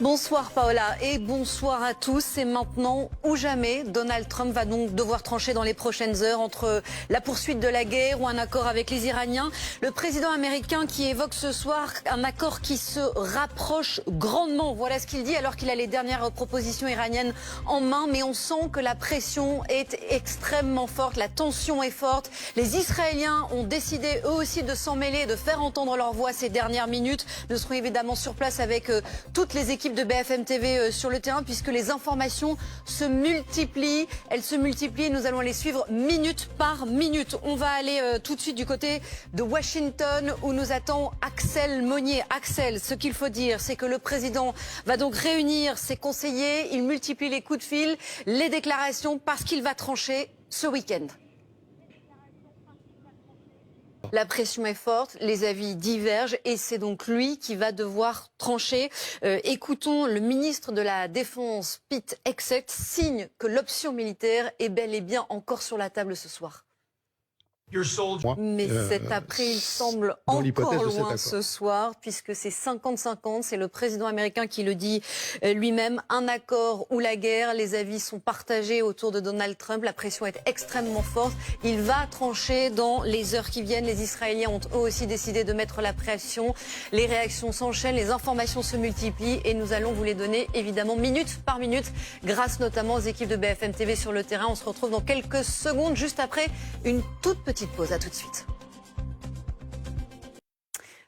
Bonsoir Paola et bonsoir à tous. C'est maintenant ou jamais. Donald Trump va donc devoir trancher dans les prochaines heures entre la poursuite de la guerre ou un accord avec les Iraniens. Le président américain qui évoque ce soir un accord qui se rapproche grandement. Voilà ce qu'il dit alors qu'il a les dernières propositions iraniennes en main. Mais on sent que la pression est extrêmement forte, la tension est forte. Les Israéliens ont décidé eux aussi de s'en mêler, de faire entendre leur voix ces dernières minutes. Nous serons évidemment sur place avec toutes les équipes de BFM TV sur le terrain puisque les informations se multiplient. Elles se multiplient et nous allons les suivre minute par minute. On va aller tout de suite du côté de Washington où nous attend Axel Monnier. Axel, ce qu'il faut dire, c'est que le président va donc réunir ses conseillers. Il multiplie les coups de fil, les déclarations parce qu'il va trancher ce week-end. La pression est forte, les avis divergent et c'est donc lui qui va devoir trancher. Écoutons le ministre de la Défense, Pete Hegseth, signe que l'option militaire est bel et bien encore sur la table ce soir. Mais cet après, il semble encore loin ce soir, puisque c'est 50-50, c'est le président américain qui le dit lui-même, un accord ou la guerre, les avis sont partagés autour de Donald Trump, la pression est extrêmement forte, il va trancher dans les heures qui viennent, les Israéliens ont eux aussi décidé de mettre la pression, les réactions s'enchaînent, les informations se multiplient et nous allons vous les donner évidemment minute par minute, grâce notamment aux équipes de BFM TV sur le terrain. On se retrouve dans quelques secondes, juste après une toute petite pause. À tout de suite.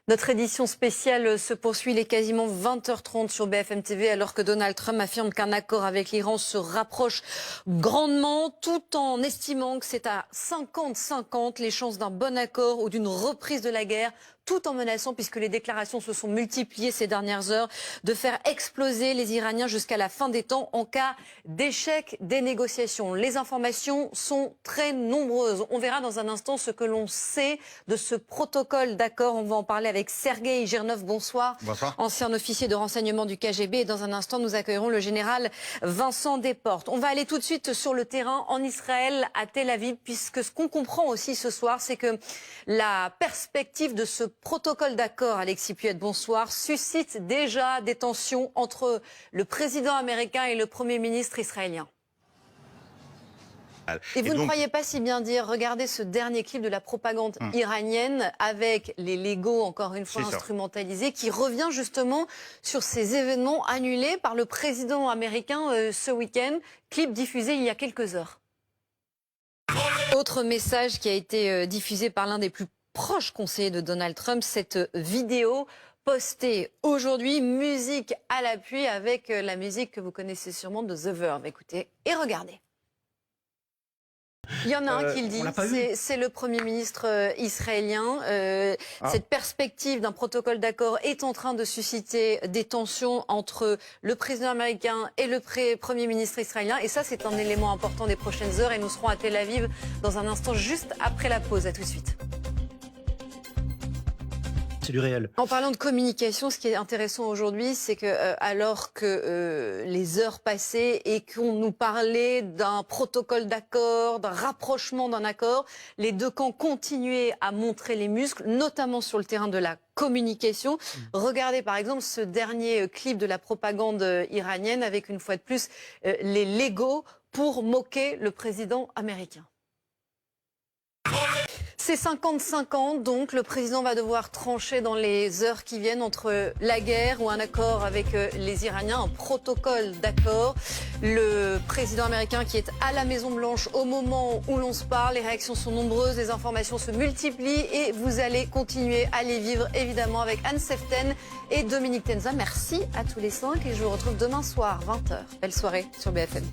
Notre édition spéciale se poursuit, il est quasiment 20h30 sur BFM TV alors que Donald Trump affirme qu'un accord avec l'Iran se rapproche grandement tout en estimant que c'est à 50-50 les chances d'un bon accord ou d'une reprise de la guerre, tout en menaçant, puisque les déclarations se sont multipliées ces dernières heures, de faire exploser les Iraniens jusqu'à la fin des temps en cas d'échec des négociations. Les informations sont très nombreuses. On verra dans un instant ce que l'on sait de ce protocole d'accord. On va en parler avec Sergueï Girnov. Bonsoir. Bonsoir. Ancien officier de renseignement du KGB. Et dans un instant, nous accueillerons le général Vincent Desportes. On va aller tout de suite sur le terrain en Israël, à Tel Aviv, puisque ce qu'on comprend aussi ce soir, c'est que la perspective de ce protocole d'accord, Alexis Puette, bonsoir, suscite déjà des tensions entre le président américain et le Premier ministre israélien. Et vous ne croyez pas si bien dire, regardez ce dernier clip de la propagande iranienne avec les Legos, encore une fois instrumentalisés, qui revient justement sur ces événements annulés par le président américain ce week-end, clip diffusé il y a quelques heures. Autre message qui a été diffusé par l'un des plus proche conseiller de Donald Trump, cette vidéo postée aujourd'hui, musique à l'appui avec la musique que vous connaissez sûrement de The Verve. Écoutez et regardez. Il y en a un qui le dit, c'est le Premier ministre israélien. Cette perspective d'un protocole d'accord est en train de susciter des tensions entre le président américain et le Premier ministre israélien. Et ça, c'est un élément important des prochaines heures. Et nous serons à Tel Aviv dans un instant, juste après la pause. À tout de suite. C'est du réel. En parlant de communication, ce qui est intéressant aujourd'hui, c'est que alors que les heures passaient et qu'on nous parlait d'un protocole d'accord, d'un rapprochement d'un accord, les deux camps continuaient à montrer les muscles, notamment sur le terrain de la communication. Regardez par exemple ce dernier clip de la propagande iranienne avec une fois de plus les Legos pour moquer le président américain. C'est 50-50, donc le président va devoir trancher dans les heures qui viennent entre la guerre ou un accord avec les Iraniens, un protocole d'accord. Le président américain qui est à la Maison-Blanche au moment où l'on se parle, les réactions sont nombreuses, les informations se multiplient et vous allez continuer à les vivre évidemment avec Anne Seften et Dominique Tenza. Merci à tous les cinq et je vous retrouve demain soir, 20h. Belle soirée sur BFM.